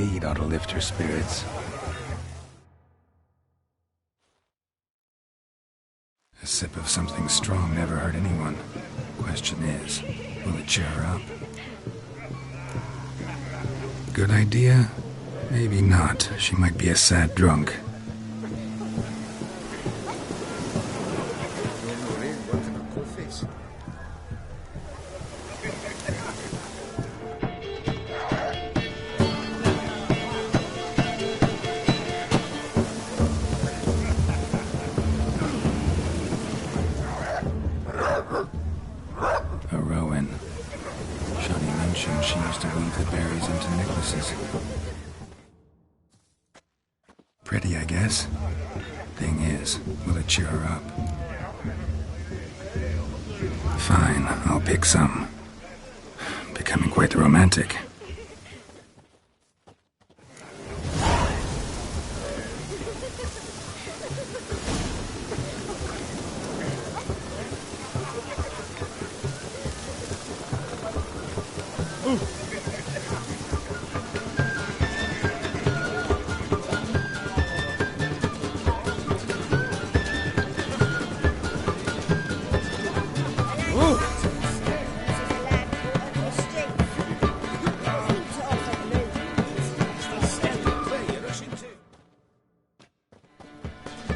mead ought to lift her spirits. A sip of something strong never hurt anyone. Question is, will it cheer her up? Good idea? Maybe not. She might be a sad drunk. She used to weave the berries into necklaces. Pretty, I guess. Thing is, will it cheer her up? Fine, I'll pick some. Becoming quite the romantic.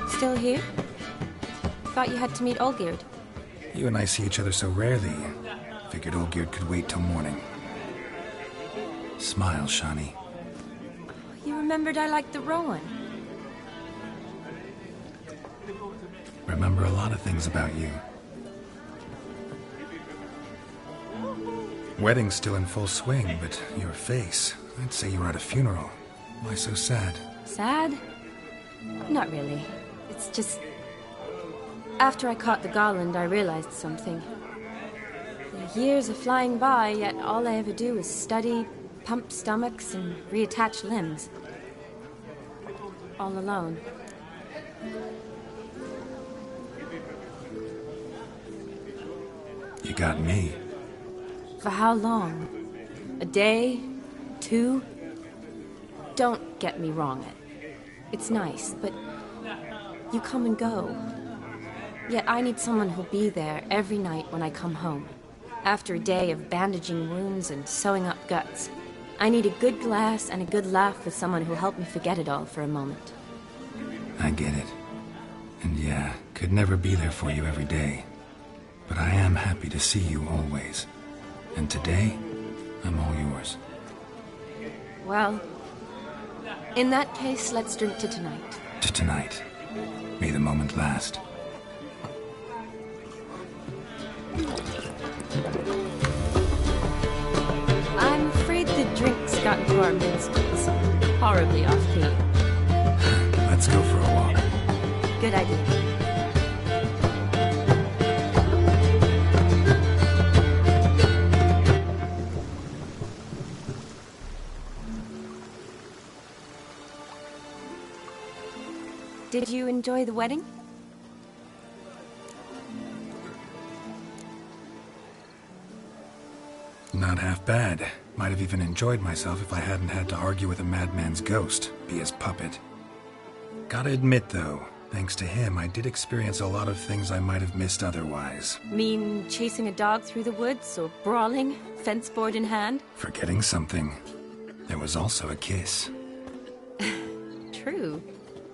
Still here? Thought you had to meet Olgierd. You and I see each other so rarely. Figured Olgierd could wait till morning. Smile, Shani. You remembered I liked the Rowan. Remember a lot of things about you. Wedding's still in full swing, but your face, I'd say you were at a funeral. Why so sad? Sad? Not really. It's just... After I caught the garland, I realized something. The years are flying by, yet all I ever do is study, pump stomachs, and reattach limbs. All alone. You got me. For how long? A day? 2? Don't get me wrong. It's nice, but you come and go. Yet I need someone who'll be there every night when I come home. After a day of bandaging wounds and sewing up guts, I need a good glass and a good laugh with someone who'll help me forget it all for a moment. I get it. And yeah, could never be there for you every day. But I am happy to see you always. And today, I'm all yours. Well, in that case, let's drink to tonight. To tonight. May the moment last. I'm afraid the drinks got into our minstrels. Horribly off-key. Let's go for a walk. Good idea. Did you enjoy the wedding? Not half bad. Might have even enjoyed myself if I hadn't had to argue with a madman's ghost, be his puppet. Gotta admit, though, thanks to him, I did experience a lot of things I might have missed otherwise. Mean chasing a dog through the woods, or brawling, fence board in hand? Forgetting something. There was also a kiss. True.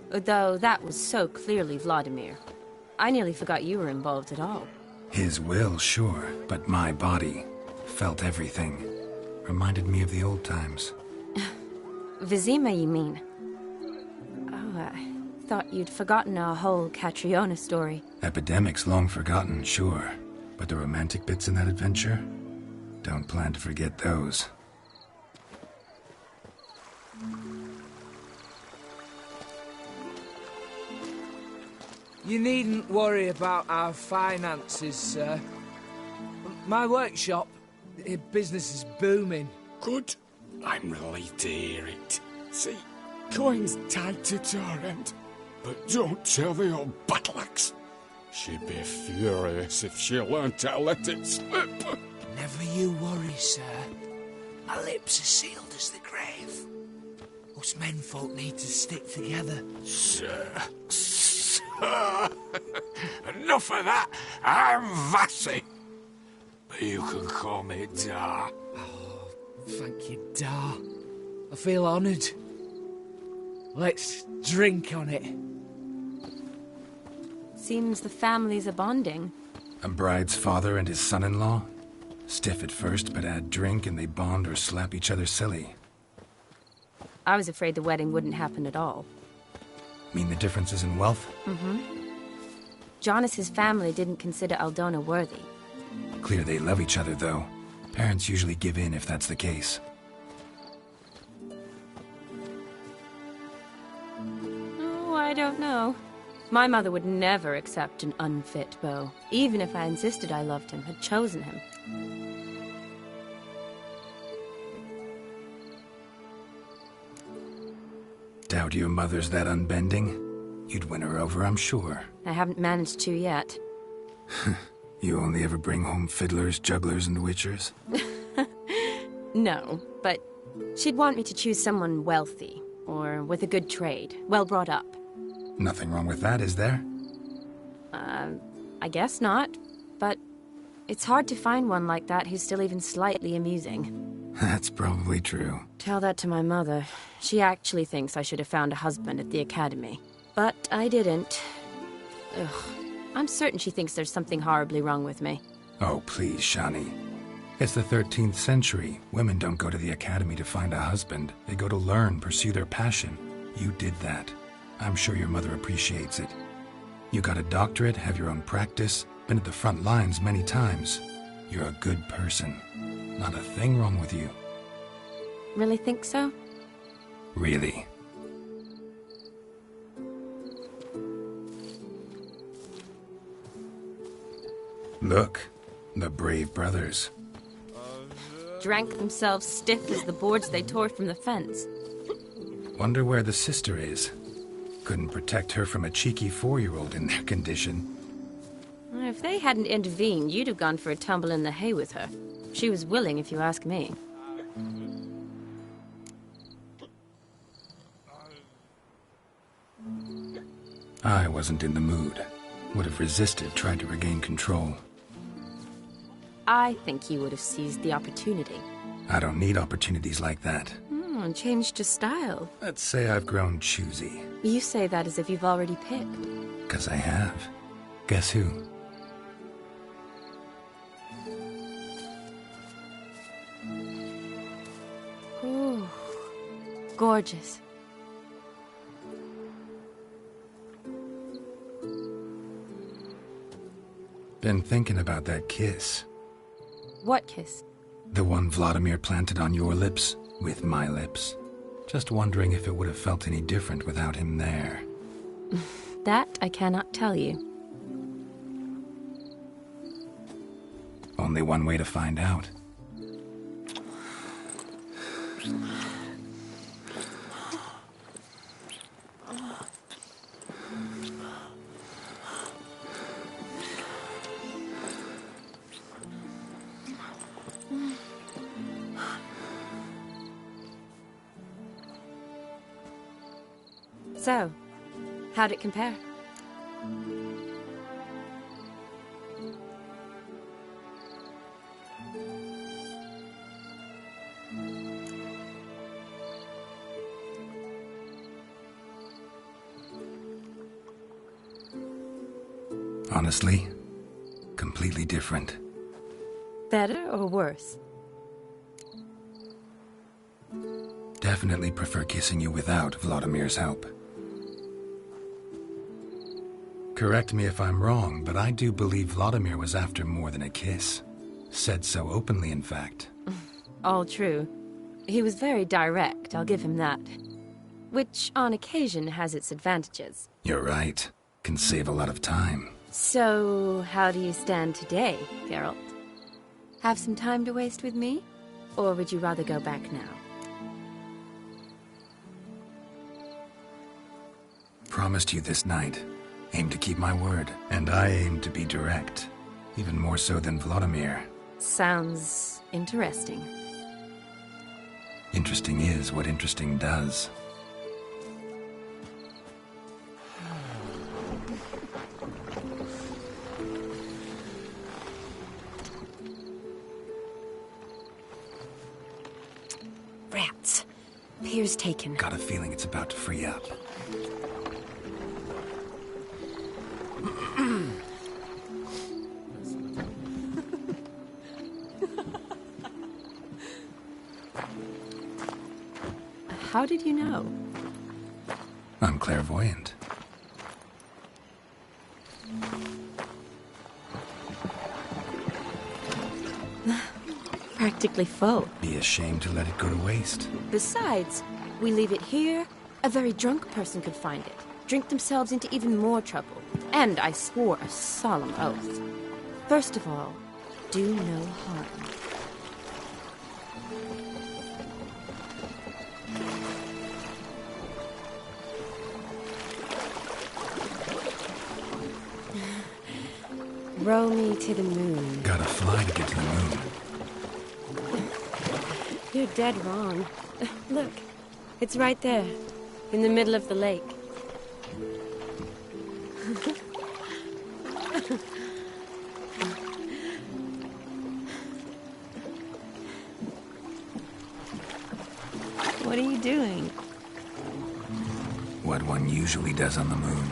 Though that was so clearly Vladimir. I nearly forgot you were involved at all. His will, sure, but my body felt everything. Reminded me of the old times. Vizima, you mean? Oh, I thought you'd forgotten our whole Catriona story. Epidemics long forgotten, sure. But the romantic bits in that adventure? Don't plan to forget those. You needn't worry about our finances, sir. My workshop, business is booming. Good. I'm relieved to hear it. See, coin's tied to Torrent. But don't tell the old battle-axe. She'd be furious if she learned to let it slip. Never you worry, sir. My lips are sealed as the grave. Us menfolk need to stick together. Sir. Enough of that. I'm Vassy. But you can call me Dar. Oh, thank you, Dar. I feel honoured. Let's drink on it. Seems the families are bonding. A bride's father and his son-in-law? Stiff at first, but add drink and they bond or slap each other silly. I was afraid the wedding wouldn't happen at all. Mean the differences in wealth? Mm-hmm. Jonas's family didn't consider Aldona worthy. Clear they love each other, though. Parents usually give in if that's the case. Oh, I don't know. My mother would never accept an unfit beau, even if I insisted I loved him, had chosen him. Doubt your mother's that unbending? You'd win her over, I'm sure. I haven't managed to yet. You only ever bring home fiddlers, jugglers, and witchers? No, but she'd want me to choose someone wealthy, or with a good trade, well brought up. Nothing wrong with that, is there? I guess not, but it's hard to find one like that who's still even slightly amusing. That's probably true. Tell that to my mother. She actually thinks I should have found a husband at the academy. But I didn't. Ugh. I'm certain she thinks there's something horribly wrong with me. Oh, please, Shani. It's the 13th century. Women don't go to the academy to find a husband. They go to learn, pursue their passion. You did that. I'm sure your mother appreciates it. You got a doctorate, have your own practice, been at the front lines many times. You're a good person. Not a thing wrong with you. Really think so? Really. Look, the brave brothers. Drank themselves stiff as the boards they tore from the fence. Wonder where the sister is. Couldn't protect her from a cheeky 4-year-old in their condition. If they hadn't intervened, you'd have gone for a tumble in the hay with her. She was willing, if you ask me. I wasn't in the mood. Would have resisted, tried to regain control. I think you would have seized the opportunity. I don't need opportunities like that. Changed your style. Let's say I've grown choosy. You say that as if you've already picked. 'Cause I have. Guess who? Ooh, gorgeous. Been thinking about that kiss. What kiss? The one Vladimir planted on your lips, with my lips. Just wondering if it would have felt any different without him there. That I cannot tell you. Only one way to find out. So, how'd it compare? Honestly, completely different. Better or worse? Definitely prefer kissing you without Vladimir's help. Correct me if I'm wrong, but I do believe Vladimir was after more than a kiss. Said so openly, in fact. All true. He was very direct, I'll give him that. Which, on occasion, has its advantages. You're right. Can save a lot of time. So, how do you stand today, Geralt? Have some time to waste with me? Or would you rather go back now? Promised you this night. Aim to keep my word. And I aim to be direct. Even more so than Vladimir. Sounds interesting. Interesting is what interesting does. here's taken. Got a feeling it's about to free up. How did you know? I'm clairvoyant. Practically full. Be ashamed to let it go to waste. Besides, we leave it here, a very drunk person could find it, drink themselves into even more trouble. And I swore a solemn oath. First of all, do no harm. Row me to the moon. Gotta fly to get to the moon. You're dead wrong. Look, it's right there, in the middle of the lake. What are you doing? What one usually does on the moon.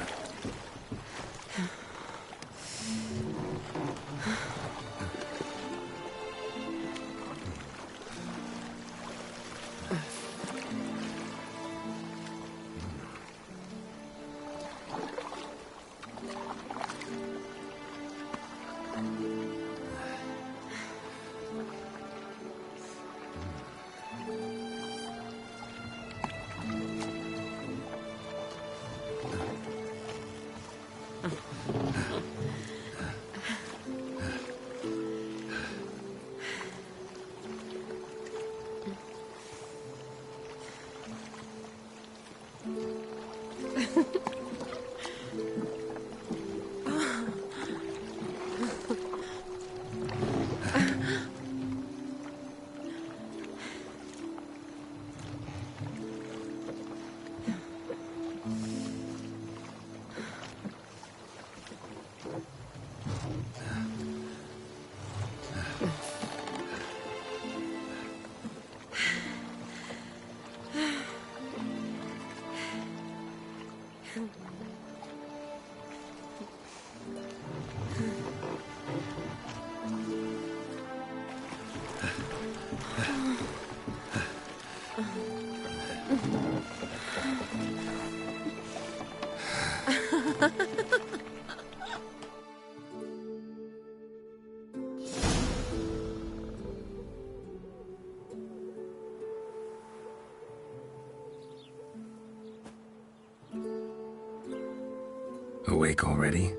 Awake already?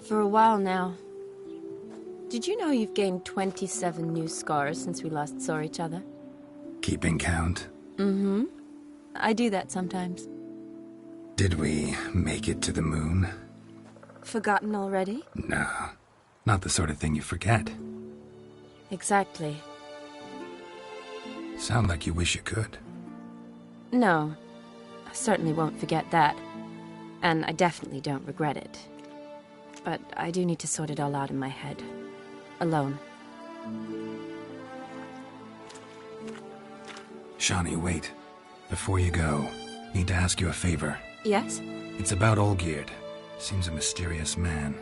For a while now. Did you know you've gained 27 new scars since we last saw each other? Keeping count? Mm-hmm. I do that sometimes. Did we make it to the moon? Forgotten already? No. Not the sort of thing you forget. Exactly. Sound like you wish you could. No. I certainly won't forget that. And I definitely don't regret it. But I do need to sort it all out in my head. Alone. Shawnee, wait. Before you go, need to ask you a favor. Yes? It's about Olgierd. Seems a mysterious man.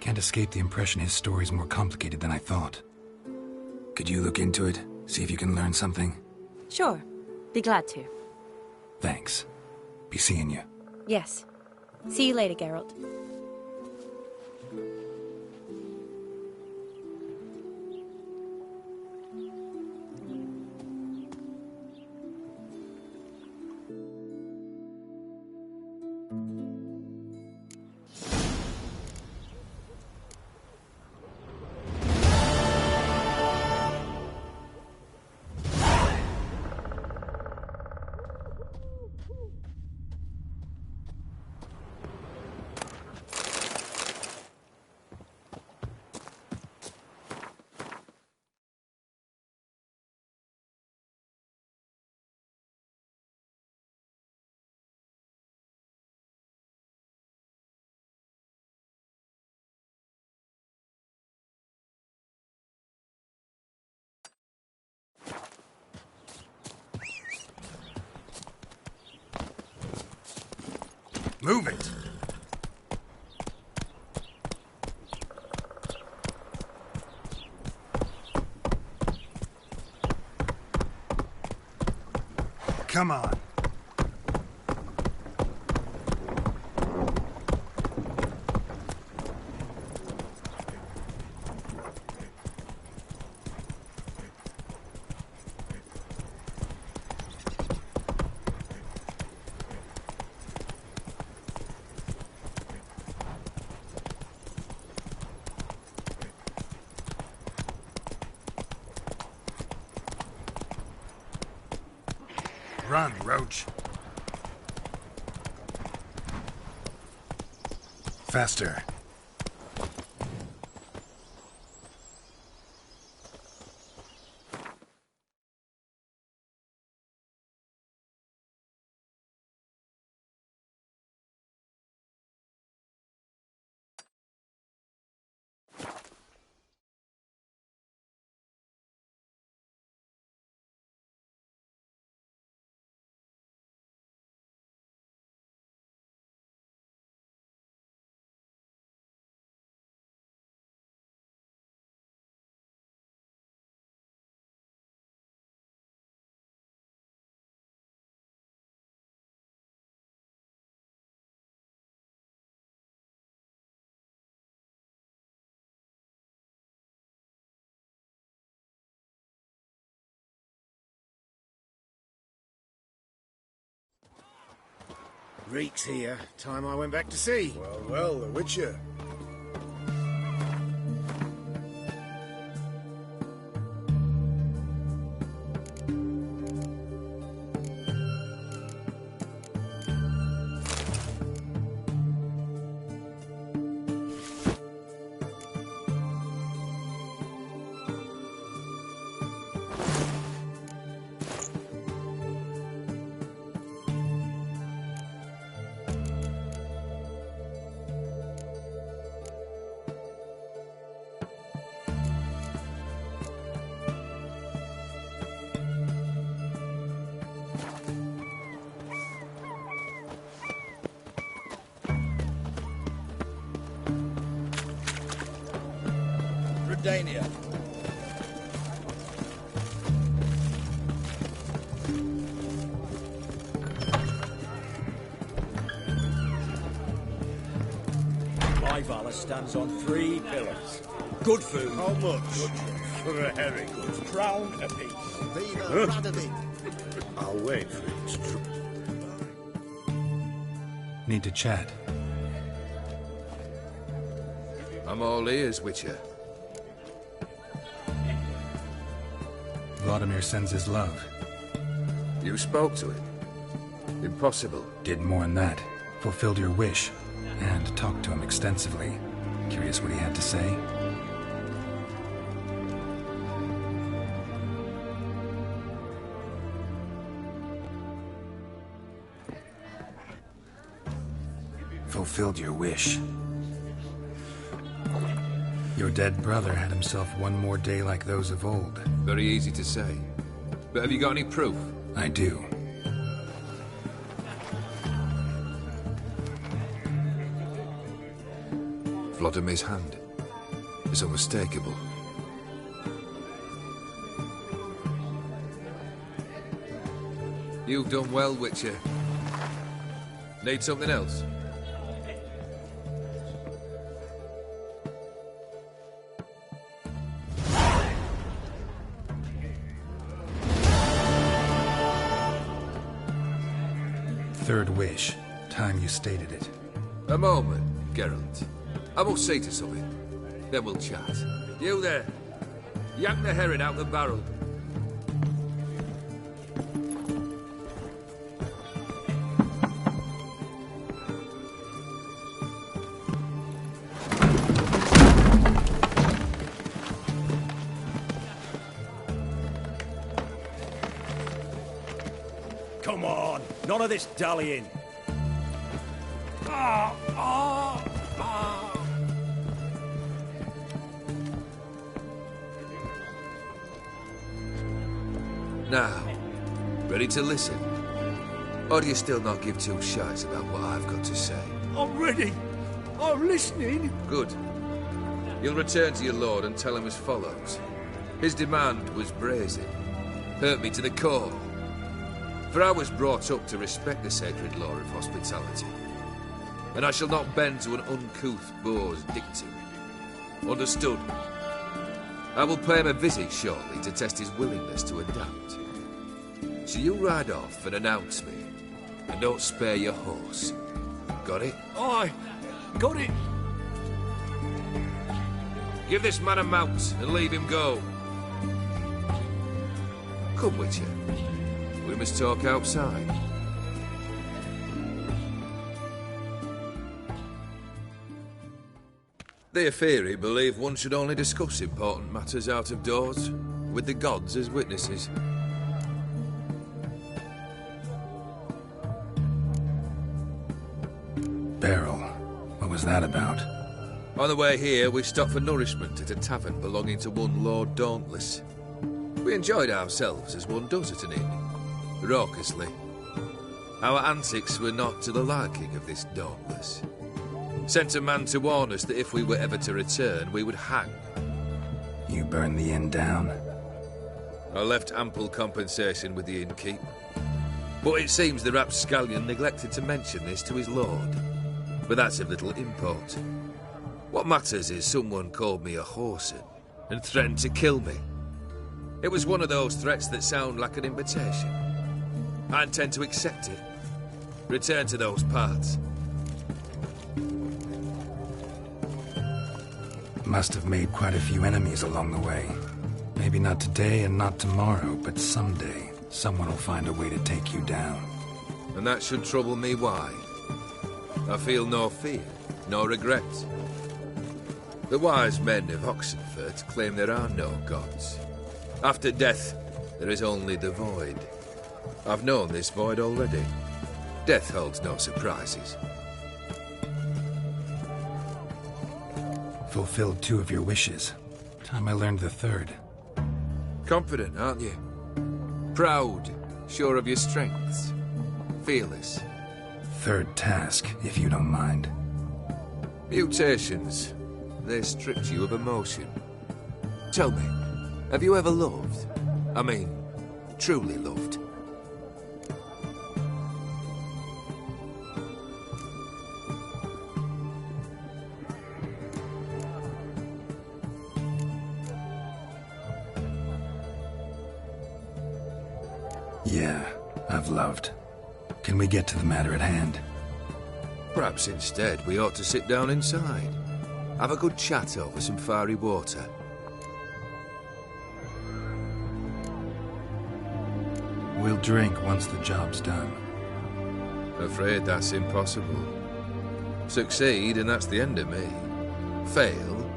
Can't escape the impression his story's more complicated than I thought. Could you look into it? See if you can learn something? Sure. Be glad to. Thanks. Be seeing you. Yes. See you later, Geralt. Move it! Come on. Run, Roach. Faster. Reek's here. Time I went back to sea. Well, well, the Witcher. Dania. My valor stands on 3 pillars. Good food. How much? For a herring. Crown apiece. Viva Radovid. I'll wait for it to drop. Need to chat. I'm all ears, Witcher. Vladimir sends his love. You spoke to him. Impossible. Did more than that. Fulfilled your wish. And talked to him extensively. Curious what he had to say? Fulfilled your wish. Your dead brother had himself one more day like those of old. Very easy to say. But have you got any proof? I do. Vladimir's hand is unmistakable. You've done well, Witcher. Need something else? Third wish. Time you stated it. A moment, Geralt. I must see to something. Then we'll chat. You there. Yank the herring out the barrel. Come on. None of this dallying. Now, ready to listen? Or do you still not give two shites about what I've got to say? I'm ready. I'm listening. Good. You'll return to your lord and tell him as follows. His demand was brazen. Hurt me to the core. For I was brought up to respect the sacred law of hospitality. And I shall not bend to an uncouth boor's dictum. Understood? I will pay him a visit shortly to test his willingness to adapt. So you ride off and announce me. And don't spare your horse. Got it? Aye, got it. Give this man a mount and leave him go. Come, Witcher. We must talk outside. The Aetheri believe one should only discuss important matters out of doors, with the gods as witnesses. Beryl, what was that about? On the way here, we stopped for nourishment at a tavern belonging to one Lord Dauntless. We enjoyed ourselves as one does at an inn, raucously. Our antics were not to the liking of this Dauntless. Sent a man to warn us that if we were ever to return, we would hang. You burned the inn down? I left ample compensation with the innkeep. But it seems the rapscallion neglected to mention this to his lord. But that's of little import. What matters is someone called me a whoreson and threatened to kill me. It was one of those threats that sound like an invitation. I intend to accept it. Return to those parts. Must have made quite a few enemies along the way. Maybe not today and not tomorrow, but someday, someone will find a way to take you down. And that should trouble me why? I feel no fear, no regret. The wise men of Oxenfurt claim there are no gods. After death, there is only the void. I've known this void already. Death holds no surprises. Fulfilled 2 of your wishes. Time I learned the 3rd. Confident, aren't you? Proud, sure of your strengths. Fearless. 3rd task, if you don't mind. Mutations. They stripped you of emotion. Tell me, have you ever loved? I mean, truly loved? Yeah, I've loved. Can we get to the matter at hand? Perhaps instead we ought to sit down inside. Have a good chat over some fiery water. We'll drink once the job's done. Afraid that's impossible. Succeed and that's the end of me. Fail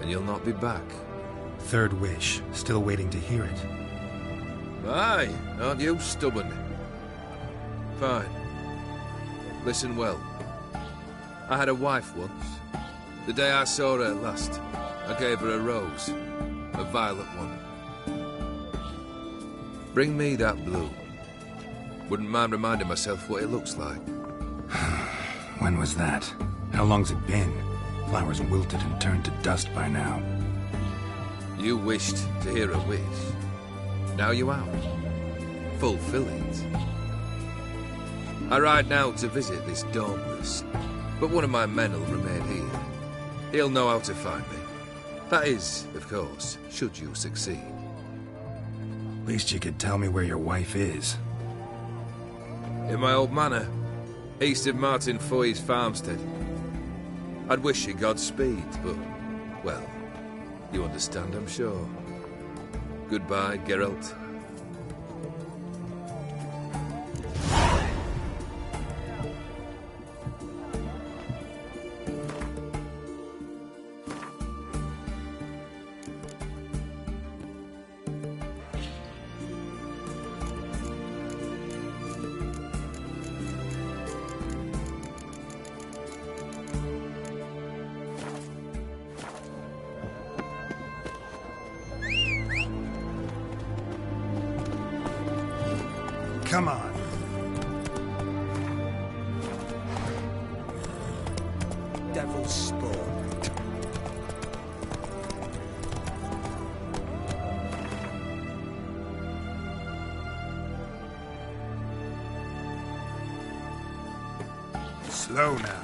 and you'll not be back. 3rd wish, still waiting to hear it. Aye, aren't you stubborn? Fine. Listen well. I had a wife once. The day I saw her last, I gave her a rose. A violet one. Bring me that blue. Wouldn't mind reminding myself what it looks like. When was that? How long's it been? Flowers wilted and turned to dust by now. You wished to hear a wish. Now you out. Fulfill it. I ride now to visit this Dauntless, but one of my men will remain here. He'll know how to find me. That is, of course, should you succeed. Least you could tell me where your wife is. In my old manor, east of Martin Foy's farmstead. I'd wish you Godspeed, but, well, you understand, I'm sure. Goodbye, Geralt. Come on. devil's spawn. Slow now.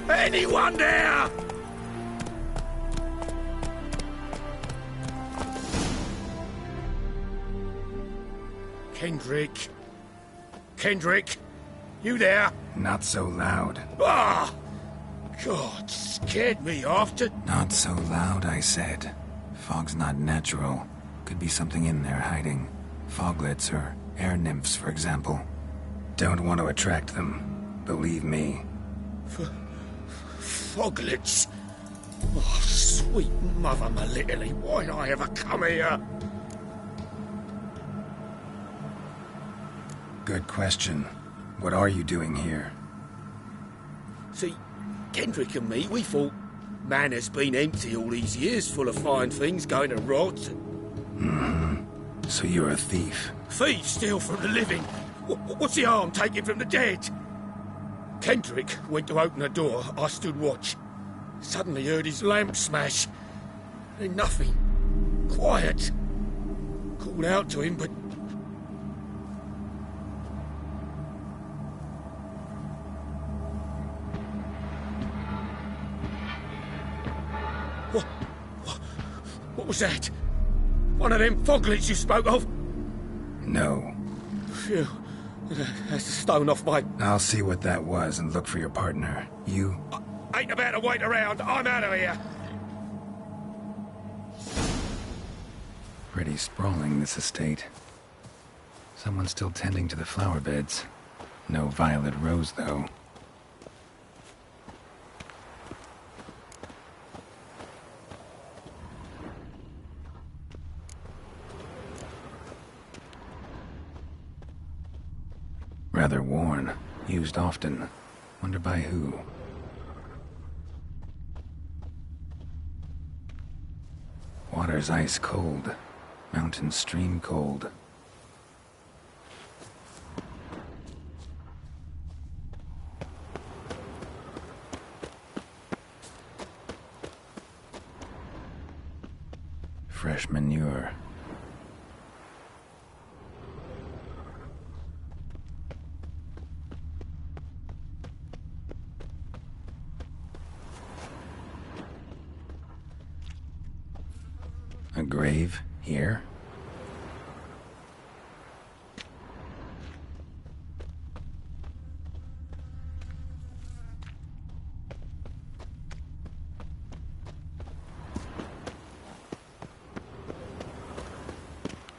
Anyone there? Kendrick? Kendrick? You there? Not so loud. Ah! God, scared me after. Not so loud, I said. Fog's not natural. Could be something in there hiding. Foglets or air nymphs, for example. Don't want to attract them. Believe me. Foglets? Oh, sweet mother, my little, why'd I ever come here? Good question. What are you doing here? See, Kendrick and me, we thought Manor's been empty all these years, full of fine things going to rot. So you're a thief? Thieves steal from the living. What's the harm taking from the dead? Kendrick went to open the door. I stood watch. Suddenly heard his lamp smash. Then nothing. Quiet. Called out to him, but... What was that? One of them foglets you spoke of? No. Phew. That's a stone off my... I'll see what that was and look for your partner. You... I ain't about to wait around. I'm out of here. Pretty sprawling, this estate. Someone's still tending to the flower beds. No violet rose, though. Rather worn. Used often. Wonder by who. Water's ice cold. Mountain stream cold. Fresh manure. A grave here?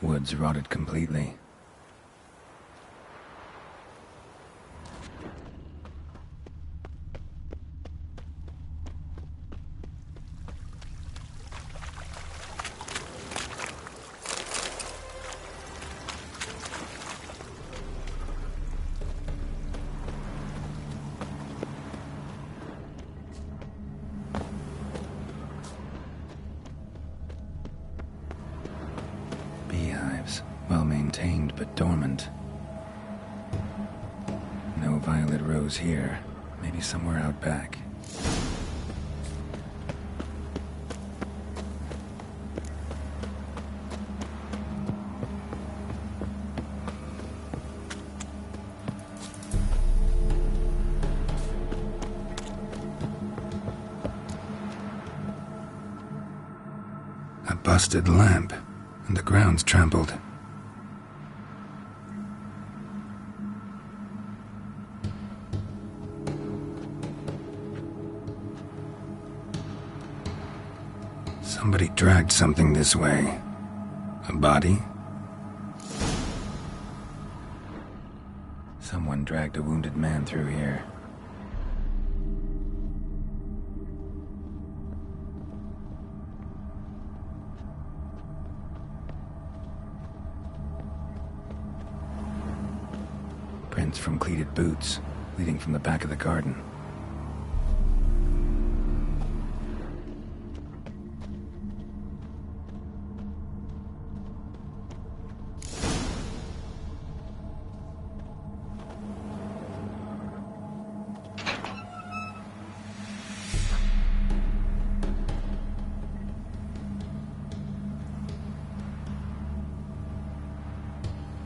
Woods rotted completely. beehives, well maintained but dormant. No violet rose here. Maybe somewhere out back. A busted lamp, and the ground's trampled. Somebody dragged something this way. A body? Someone dragged a wounded man through here. Prints from cleated boots, leading from the back of the garden.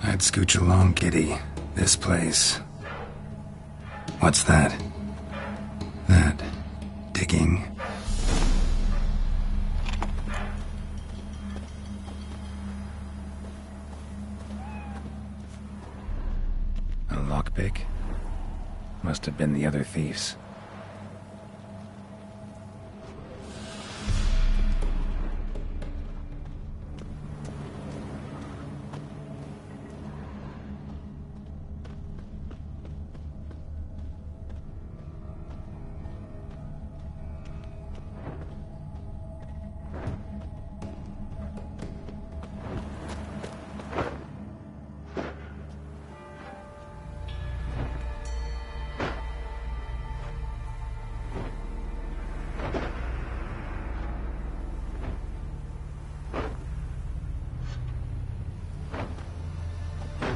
I'd scooch along, kitty. This place. What's that? That. Digging. A lockpick? Must have been the other thieves.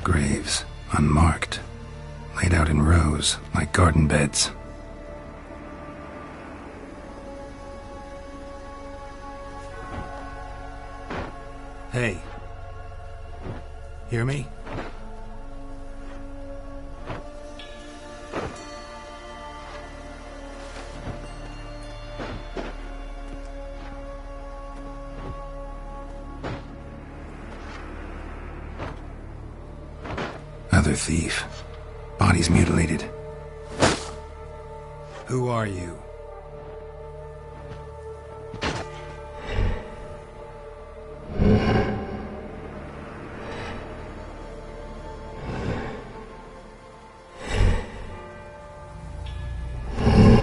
Graves, unmarked, laid out in rows like garden beds. Hey. Hear me? Another thief. Body's mutilated. Who are you?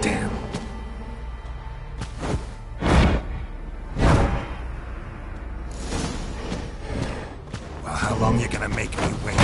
Damn. Well, how long you gonna make me wait?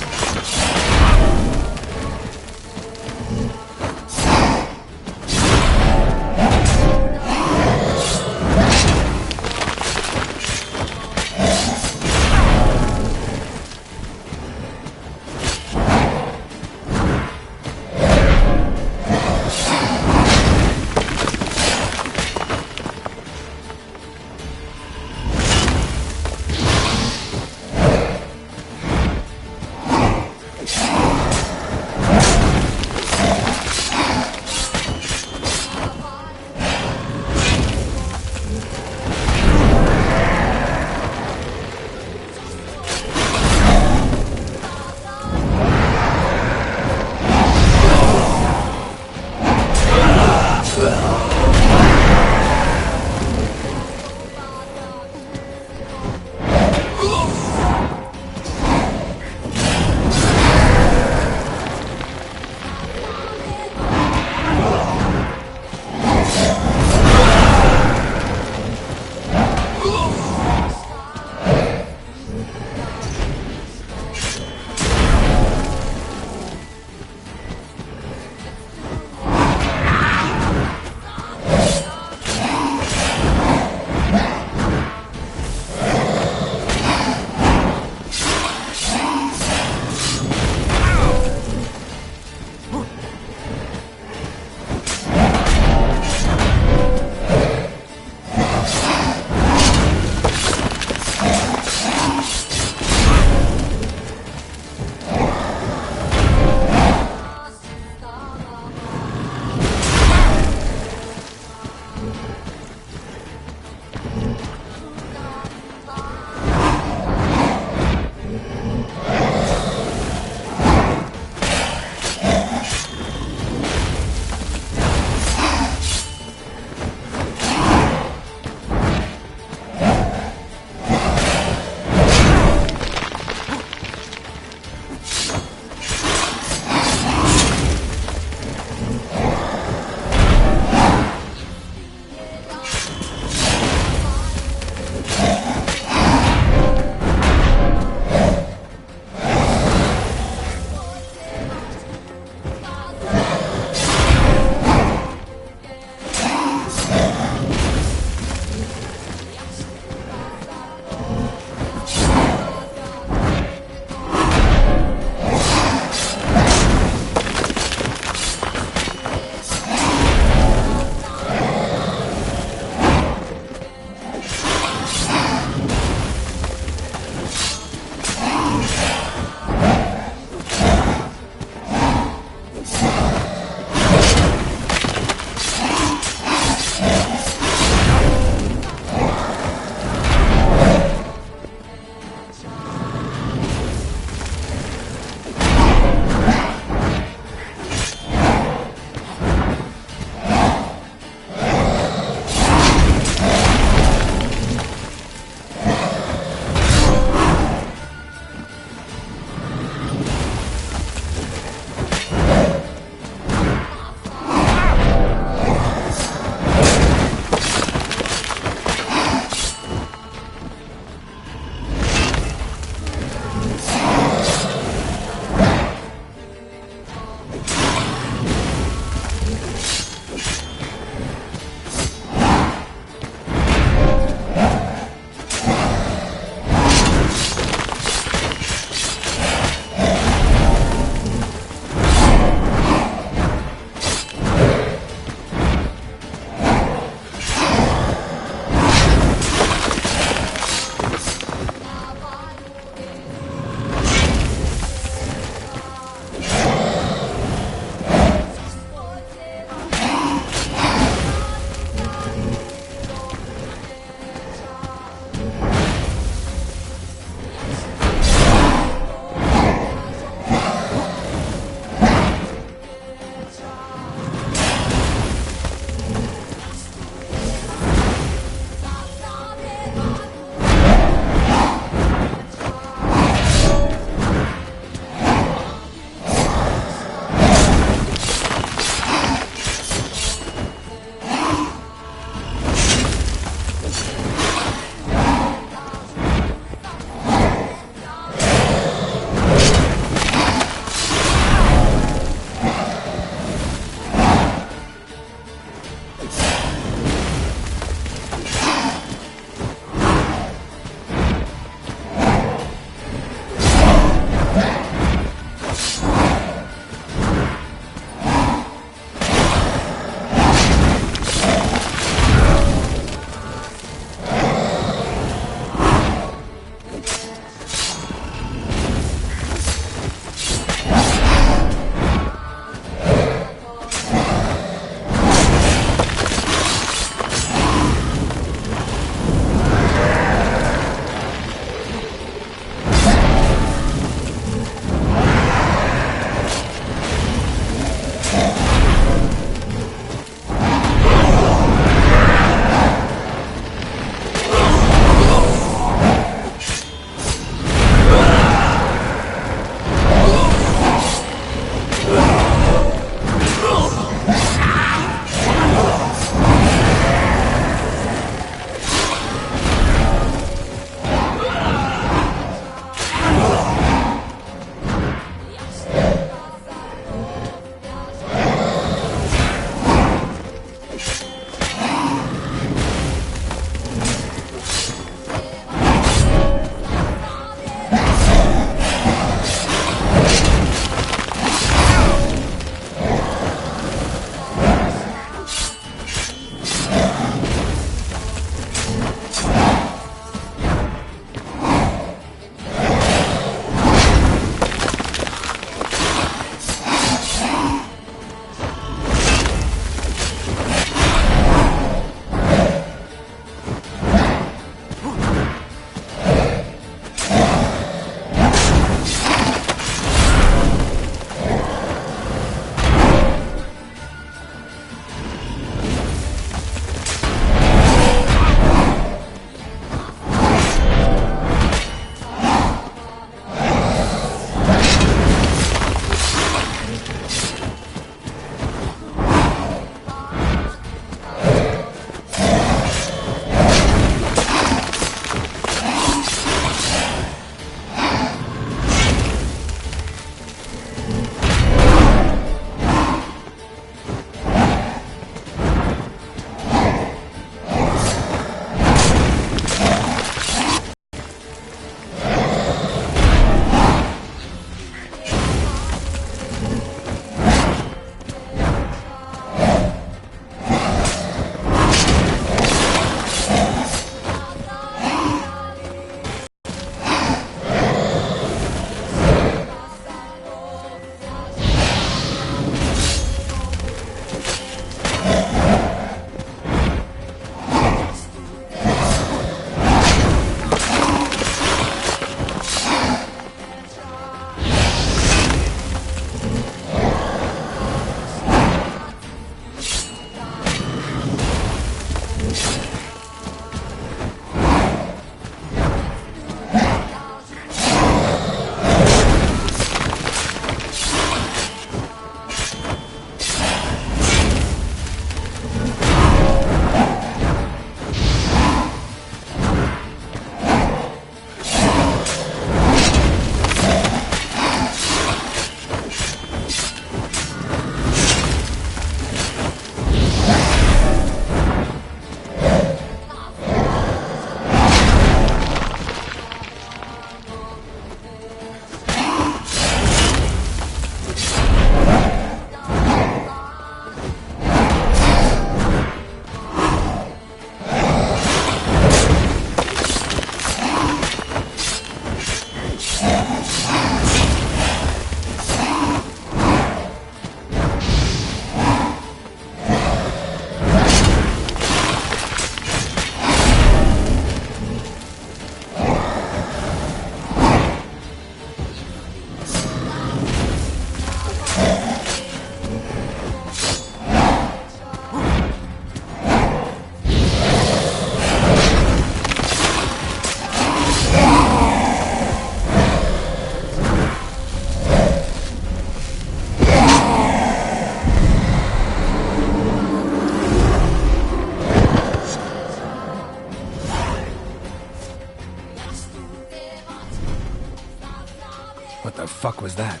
What the fuck was that?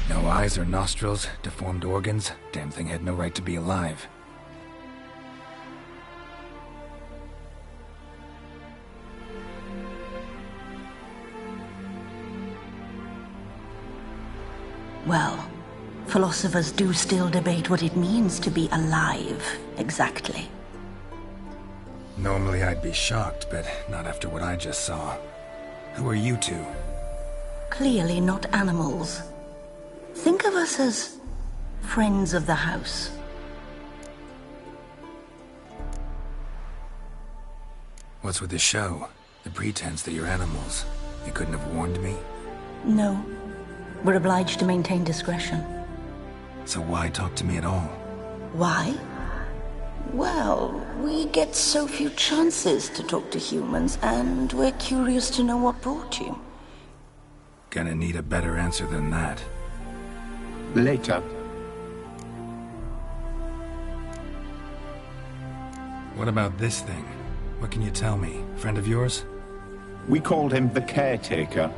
No eyes or nostrils, deformed organs. Damn thing had no right to be alive. Well, philosophers do still debate what it means to be alive, exactly. Normally I'd be shocked, but not after what I just saw. Who are you two? Clearly not animals. Think of us as friends of the house. What's with the show? The pretense that you're animals. You couldn't have warned me? No. We're obliged to maintain discretion. So why talk to me at all? Why? Well, we get so few chances to talk to humans, and we're curious to know what brought you. Gonna need a better answer than that. Later. What about this thing? What can you tell me? Friend of yours? We called him the Caretaker.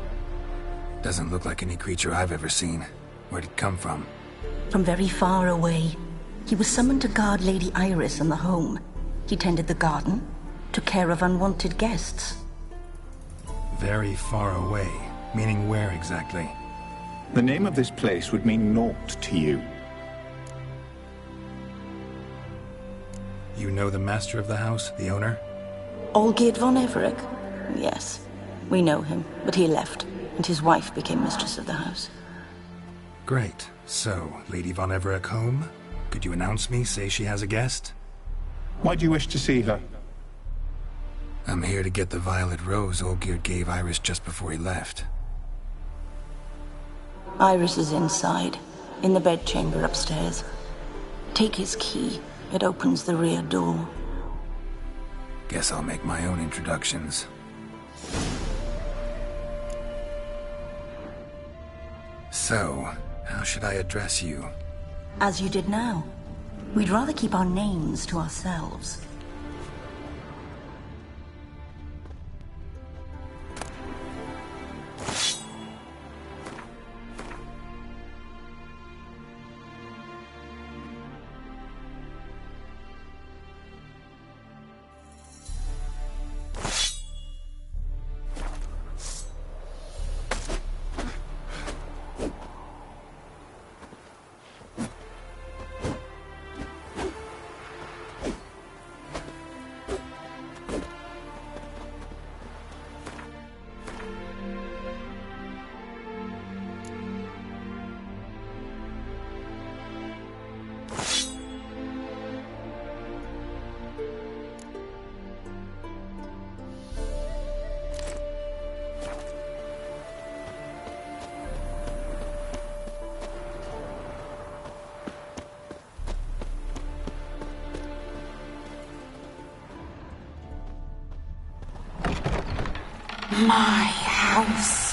Doesn't look like any creature I've ever seen. Where'd it come from? From very far away. He was summoned to guard Lady Iris and the home. He tended the garden, took care of unwanted guests. Very far away. Meaning where exactly? The name of this place would mean naught to you. You know the master of the house, the owner? Olgierd von Everec? Yes, we know him, but he left, and his wife became mistress of the house. Great. So, Lady von Everec home? Could you announce me, say she has a guest? Why do you wish to see her? I'm here to get the violet rose Olgierd gave Iris just before he left. Iris is inside, in the bedchamber upstairs. Take his key. It opens the rear door. Guess I'll make my own introductions. So, how should I address you? As you did now. We'd rather keep our names to ourselves. My house.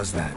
was that?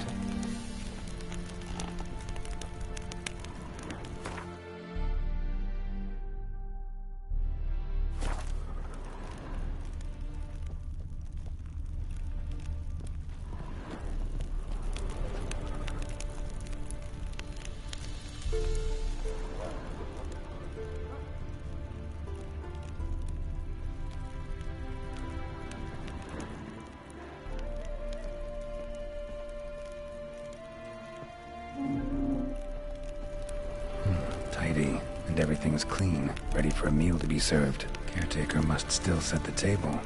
Tidy, and everything's clean, ready for a meal to be served. Caretaker must still set the table.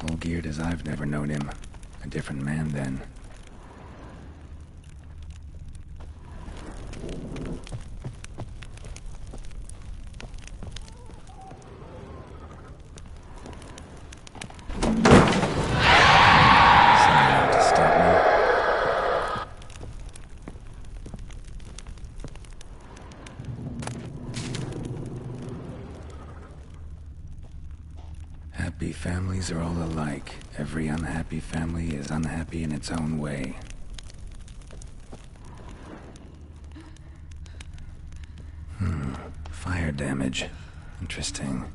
All geared as I've never known him. A different man then. Something out to stop me. Happy families are all alike. Every unhappy family is unhappy in its own way. Fire damage. Interesting.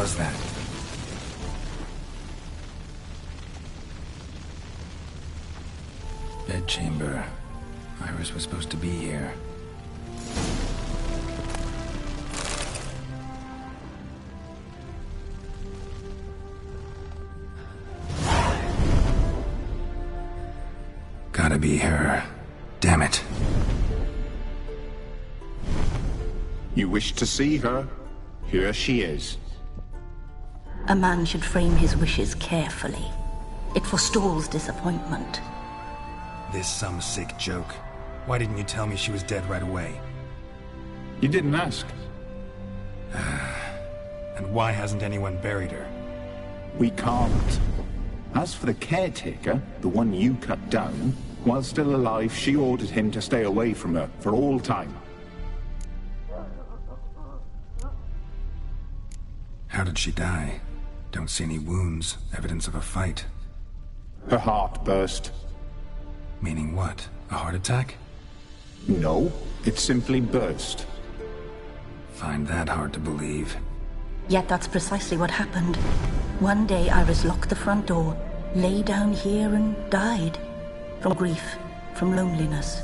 was that? Bedchamber. Iris was supposed to be here. Gotta be her. Damn it. You wish to see her? Here she is. A man should frame his wishes carefully. It forestalls disappointment. This some sick joke. Why didn't you tell me she was dead right away? You didn't ask. And why hasn't anyone buried her? We can't. As for the caretaker, the one you cut down, while still alive, she ordered him to stay away from her for all time. How did she die? Don't see any wounds, evidence of a fight. Her heart burst. Meaning what? A heart attack? No, it simply burst. Find that hard to believe. Yet that's precisely what happened. One day Iris locked the front door, lay down here and died. From grief, from loneliness.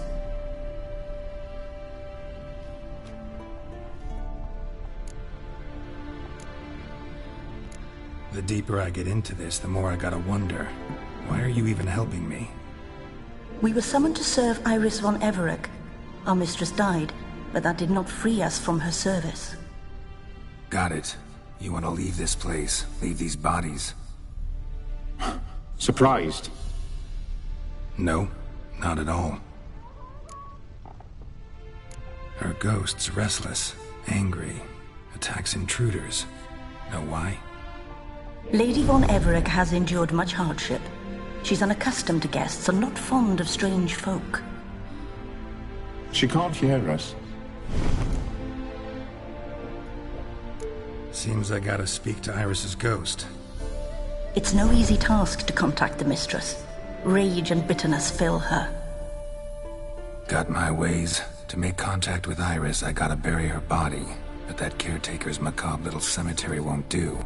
The deeper I get into this, the more I gotta wonder. Why are you even helping me? We were summoned to serve Iris von Everec. Our mistress died, but that did not free us from her service. Got it. You want to leave this place, leave these bodies. Surprised? No, not at all. Her ghost's restless, angry, attacks intruders. Know why? Lady von Everec has endured much hardship. She's unaccustomed to guests and not fond of strange folk. She can't hear us. Seems I gotta speak to Iris's ghost. It's no easy task to contact the mistress. Rage and bitterness fill her. Got my ways. To make contact with Iris, I gotta bury her body. But that caretaker's macabre little cemetery won't do.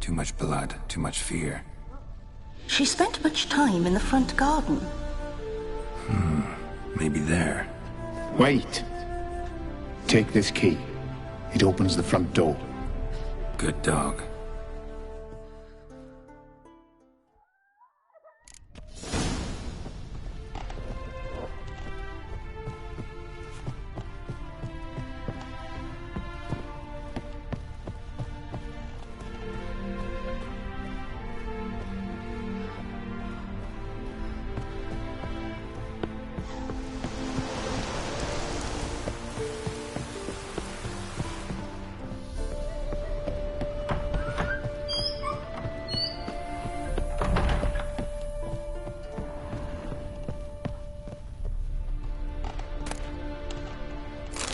Too much blood, too much fear. She spent much time in the front garden. Maybe there. Wait. Take this key. It opens the front door. Good dog.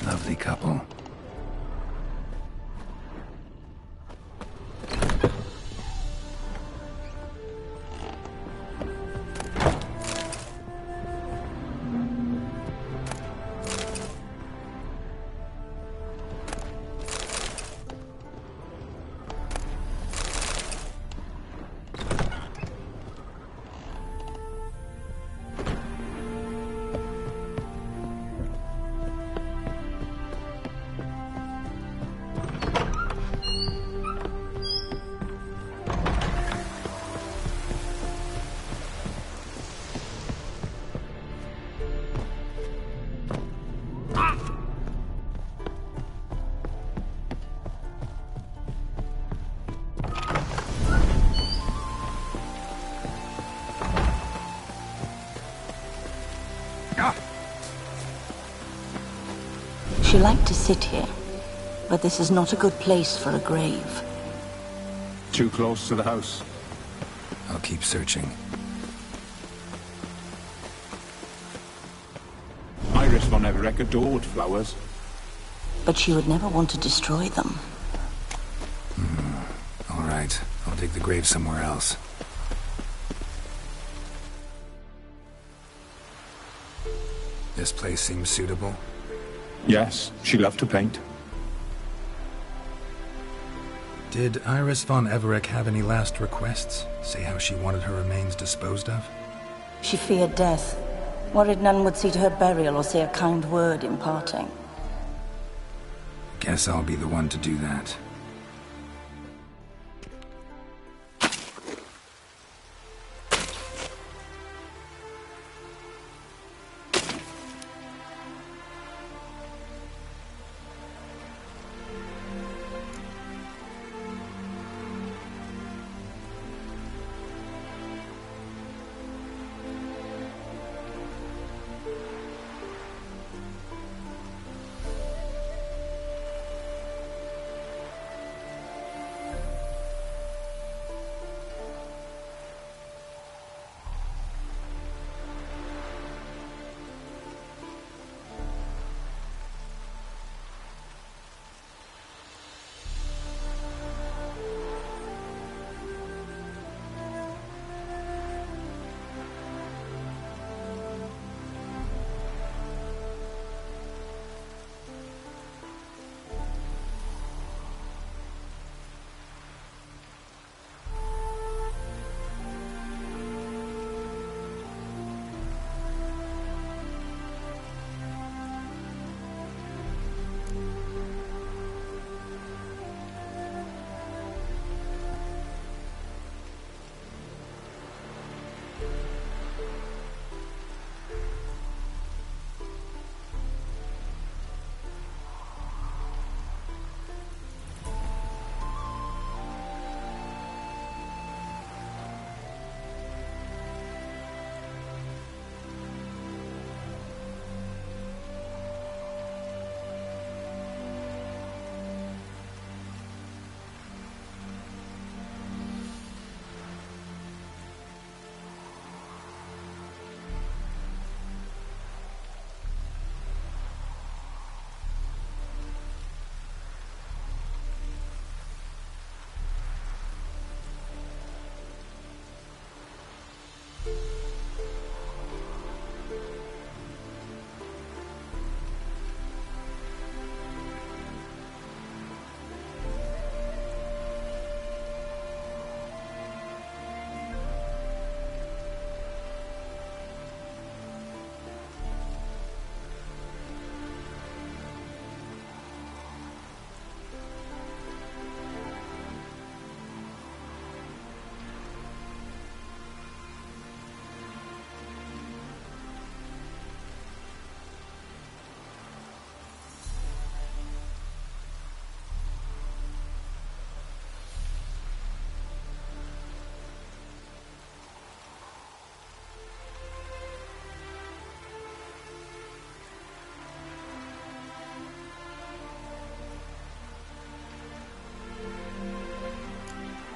Lovely couple. She liked to sit here, but this is not a good place for a grave. Too close to the house. I'll keep searching. Iris von Everec adored flowers. But she would never want to destroy them. All right, I'll dig the grave somewhere else. This place seems suitable. Yes, she loved to paint. Did Iris von Everec have any last requests? Say how she wanted her remains disposed of? She feared death, worried none would see to her burial or say a kind word in parting. Guess I'll be the one to do that.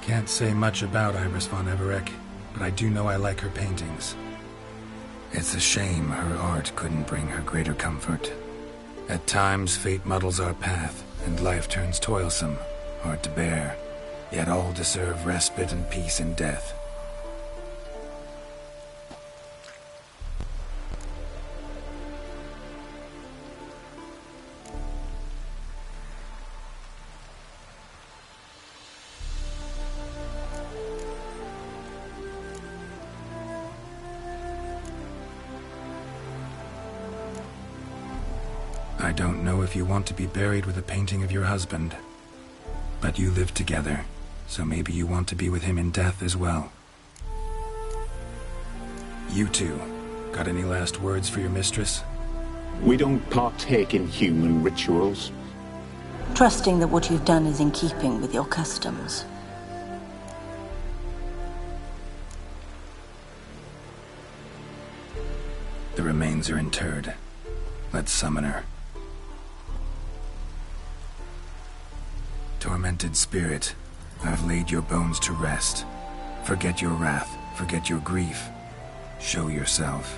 Can't say much about Iris von Everec, but I do know I like her paintings. It's a shame her art couldn't bring her greater comfort. At times, fate muddles our path, and life turns toilsome, hard to bear. Yet all deserve respite and peace in death. I don't know if you want to be buried with a painting of your husband, but you live together, so maybe you want to be with him in death as well. You two, got any last words for your mistress? We don't partake in human rituals. Trusting that what you've done is in keeping with your customs. The remains are interred. Let's summon her. Tormented spirit, I've laid your bones to rest. Forget your wrath, forget your grief. Show yourself.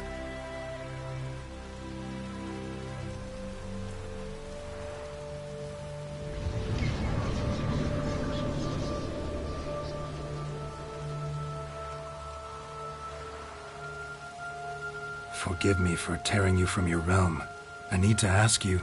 Forgive me for tearing you from your realm. I need to ask you...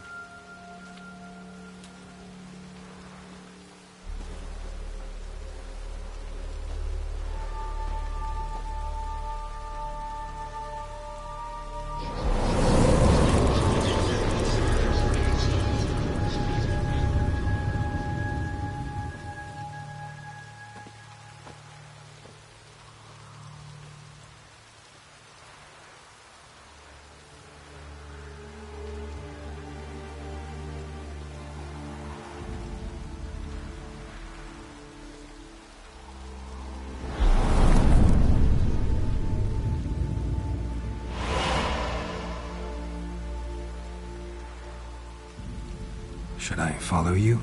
Should I follow you?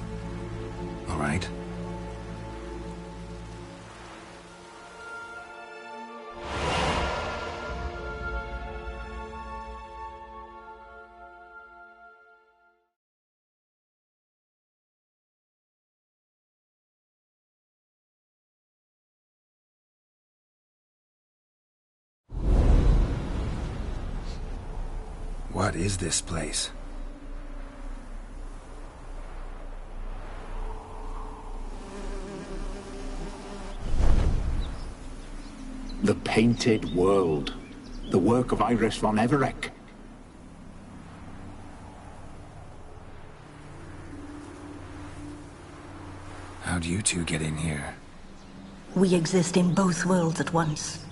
All right. What is this place? The Painted World. The work of Iris von Everec. How'd you two get in here? We exist in both worlds at once.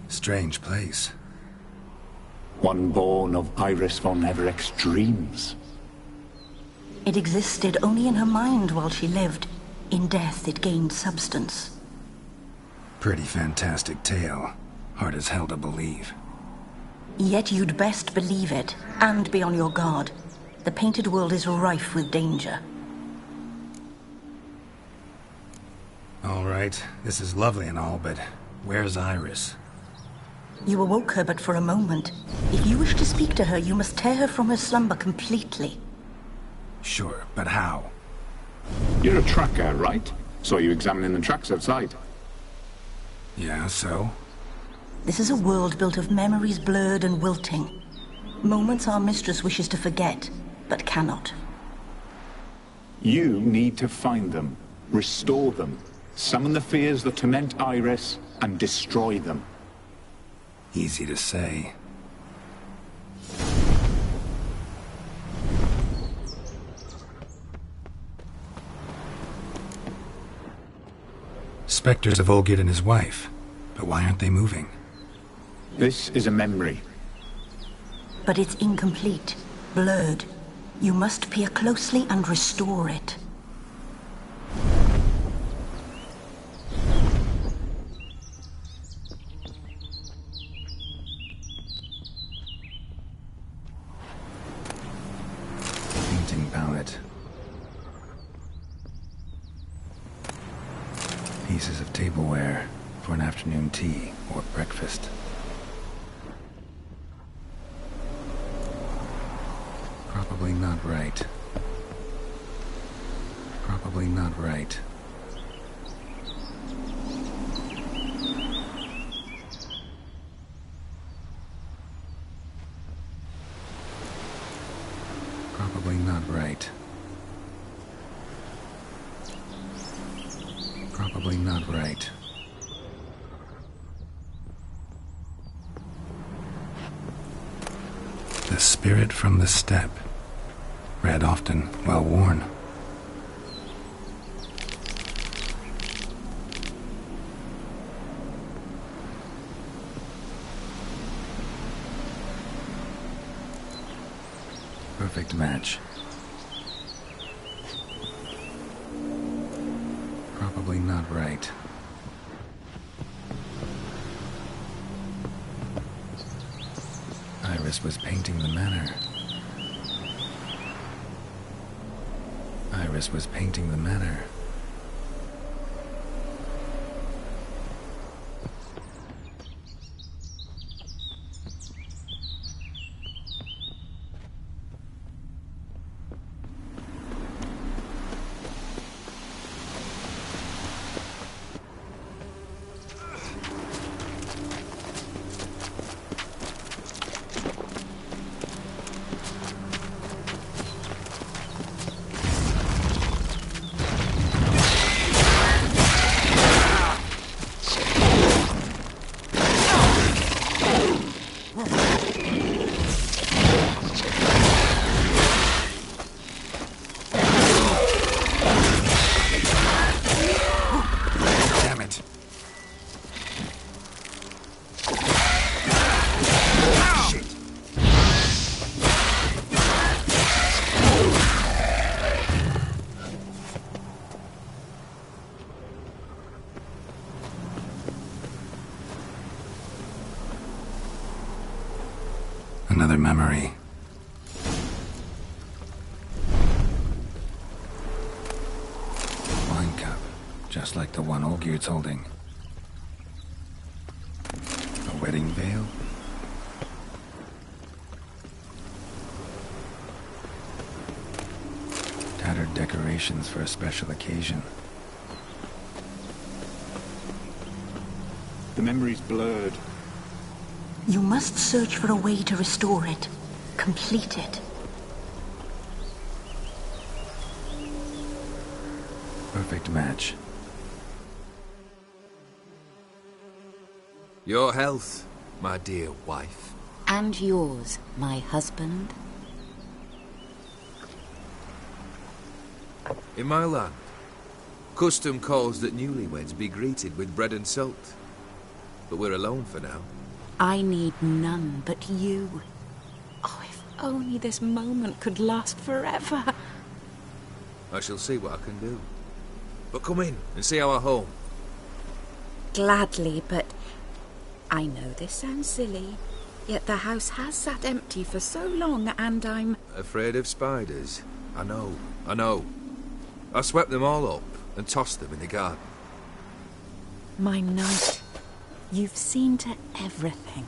Strange place. One born of Iris von Everec's dreams. It existed only in her mind while she lived. In death, it gained substance. Pretty fantastic tale. Hard as hell to believe. Yet you'd best believe it, and be on your guard. The Painted World is rife with danger. All right, this is lovely and all, but where's Iris? You awoke her but for a moment. If you wish to speak to her, you must tear her from her slumber completely. Sure, but how? You're a tracker, right? Saw you examining the tracks outside. Yeah, so? This is a world built of memories blurred and wilting. Moments our mistress wishes to forget, but cannot. You need to find them, restore them, summon the fears that torment Iris, and destroy them. Easy to say. Spectres of Olgid and his wife. But why aren't they moving? This is a memory. But it's incomplete, blurred. You must peer closely and restore it. Painting palette. Pieces of tableware for an afternoon tea or breakfast. Probably not right. Probably not right. Probably not right. Probably not right. The spirit from the steppe. Read often, well worn. Perfect match. Probably not right. Iris was painting the manor. Iris was painting the manor. Another memory. Just like the one Olgerd's holding. A wedding veil? Tattered decorations for a special occasion. The memory's blurred. You must search for a way to restore it. Complete it. Perfect match. Your health, my dear wife. And yours, my husband. In my land, custom calls that newlyweds be greeted with bread and salt. But we're alone for now. I need none but you. Oh, if only this moment could last forever. I shall see what I can do. But come in and see our home. Gladly, but I know this sounds silly, yet the house has sat empty for so long and I'm... Afraid of spiders? I know. I swept them all up and tossed them in the garden. My knight, you've seen to everything.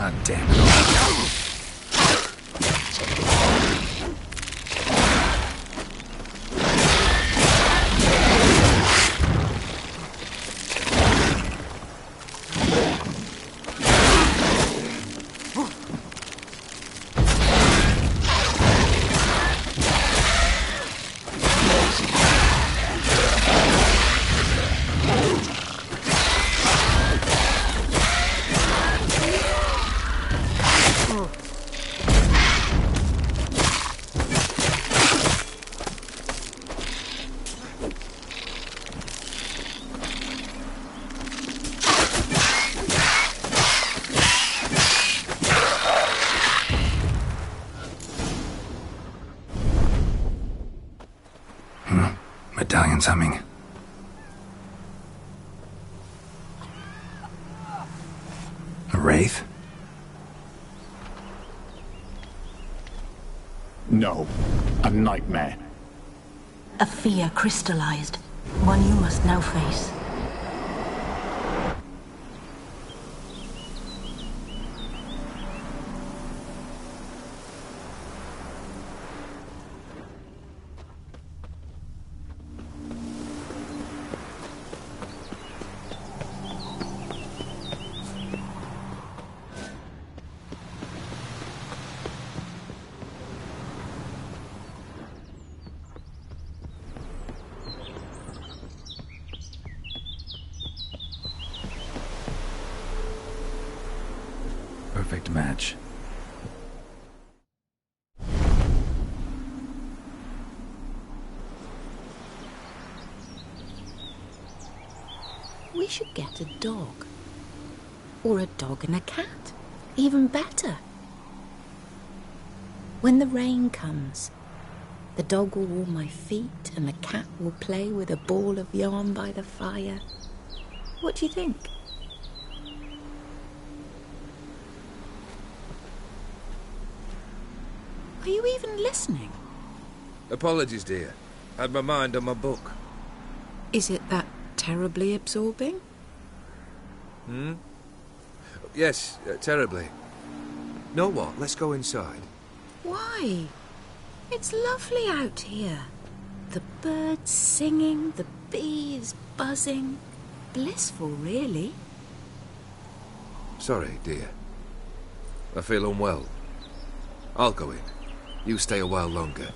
Ah, damn it all. Medallion's humming. A wraith? No, a nightmare. A fear crystallized. One you must now face. Perfect match. We should get a dog. Or a dog and a cat. Even better. When the rain comes, the dog will warm my feet and the cat will play with a ball of yarn by the fire. What do you think? Are you even listening? Apologies, dear. Had my mind on my book. Is it that terribly absorbing? Yes, terribly. Know what? Let's go inside. Why? It's lovely out here. The birds singing, the bees buzzing. Blissful, really. Sorry, dear. I feel unwell. I'll go in. You stay a while longer.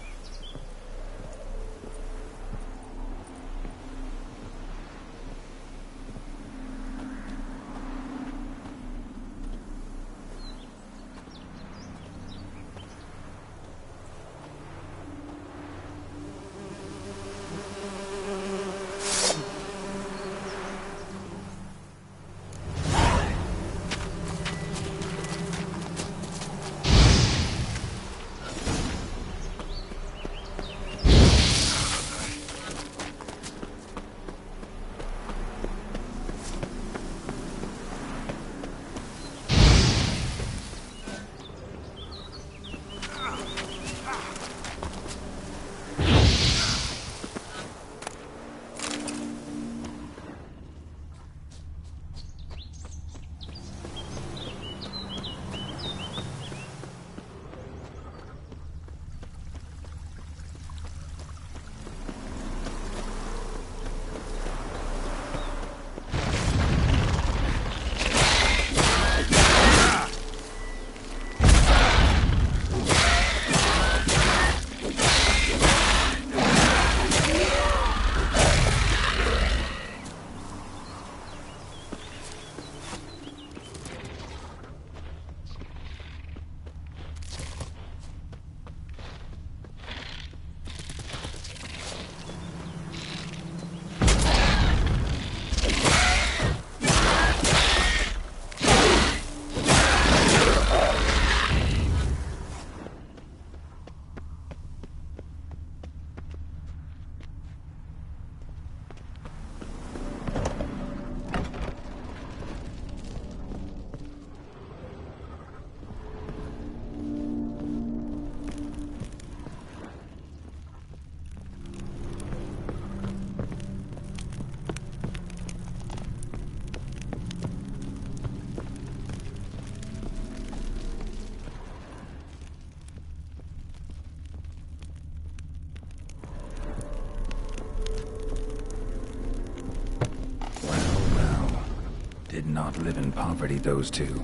Did not live in poverty, those two.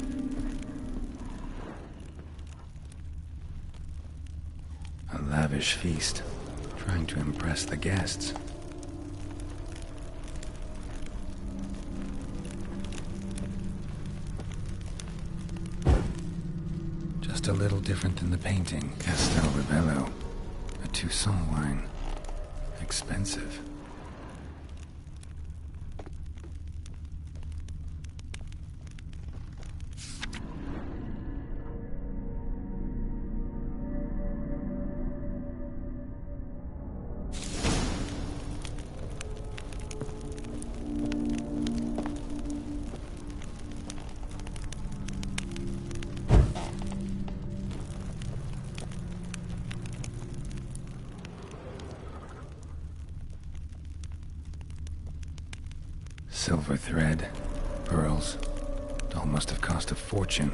A lavish feast, trying to impress the guests. Just a little different than the painting. Castel Rebello. A Toussaint wine. Expensive. Silver thread, pearls. It all must have cost a fortune.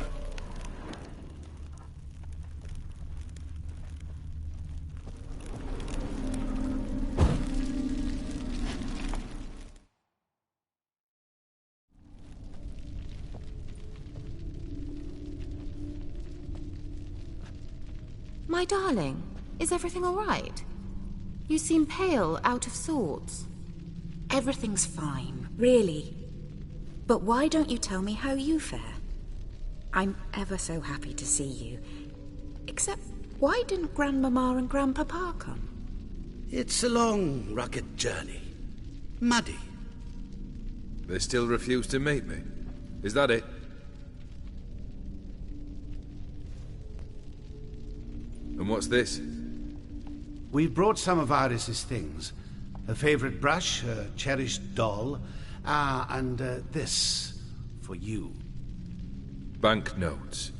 My darling, is everything all right? You seem pale, out of sorts. Everything's fine, really. But why don't you tell me how you fare? I'm ever so happy to see you. Except, why didn't Grandmama and Grandpapa come? It's a long, rugged journey. Muddy. They still refuse to meet me. Is that it? And what's this? We brought some of Iris's things. Her favorite brush, her cherished doll, and this for you. Banknotes.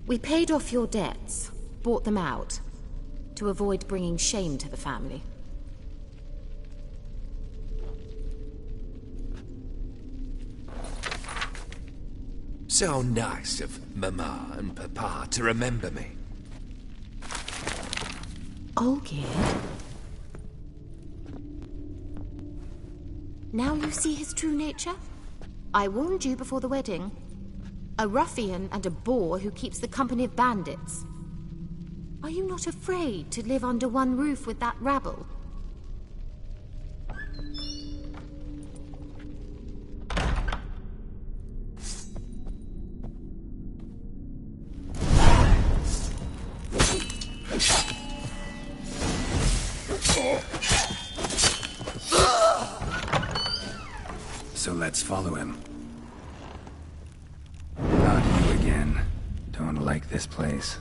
We paid off your debts, bought them out, to avoid bringing shame to the family. So nice of Mama and Papa to remember me. Olgierd? Now you see his true nature? I warned you before the wedding. A ruffian and a boor who keeps the company of bandits. Are you not afraid to live under one roof with that rabble? So let's follow him. Not you again. Don't like this place.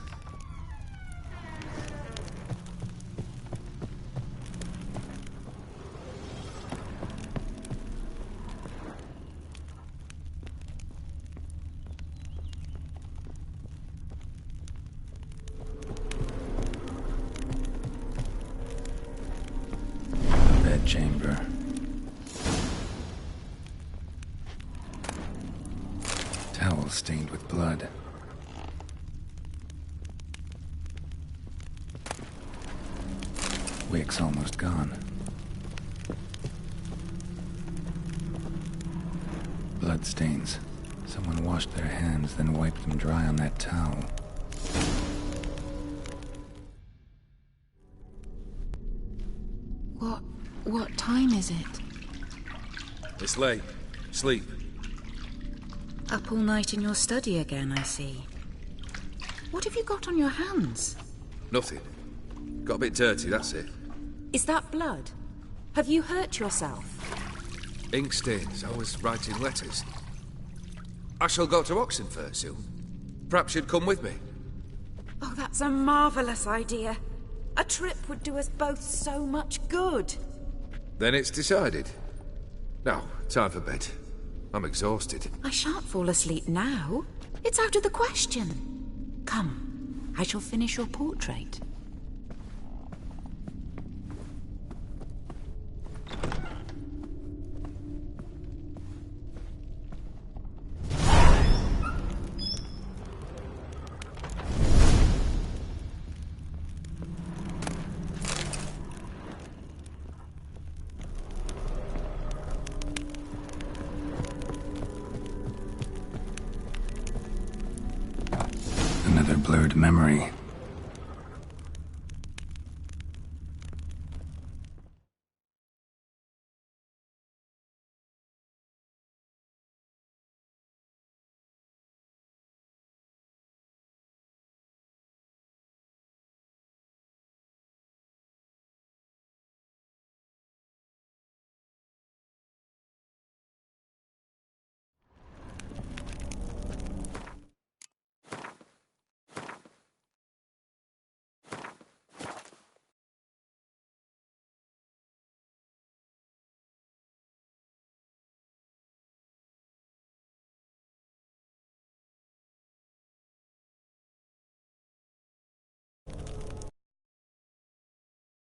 Bedchamber. Towel stained with blood. Wick's almost gone. Blood stains. Someone washed their hands, then wiped them dry on that towel. What time is it? It's late. Sleep. Up all night in your study again, I see. What have you got on your hands? Nothing. Got a bit dirty, that's it. Is that blood? Have you hurt yourself? Ink stains. I was writing letters. I shall go to Oxenfurt soon. Perhaps you'd come with me. Oh, that's a marvellous idea. A trip would do us both so much good. Then it's decided. Now, time for bed. I'm exhausted. I shan't fall asleep now. It's out of the question. Come, I shall finish your portrait. treasured memory.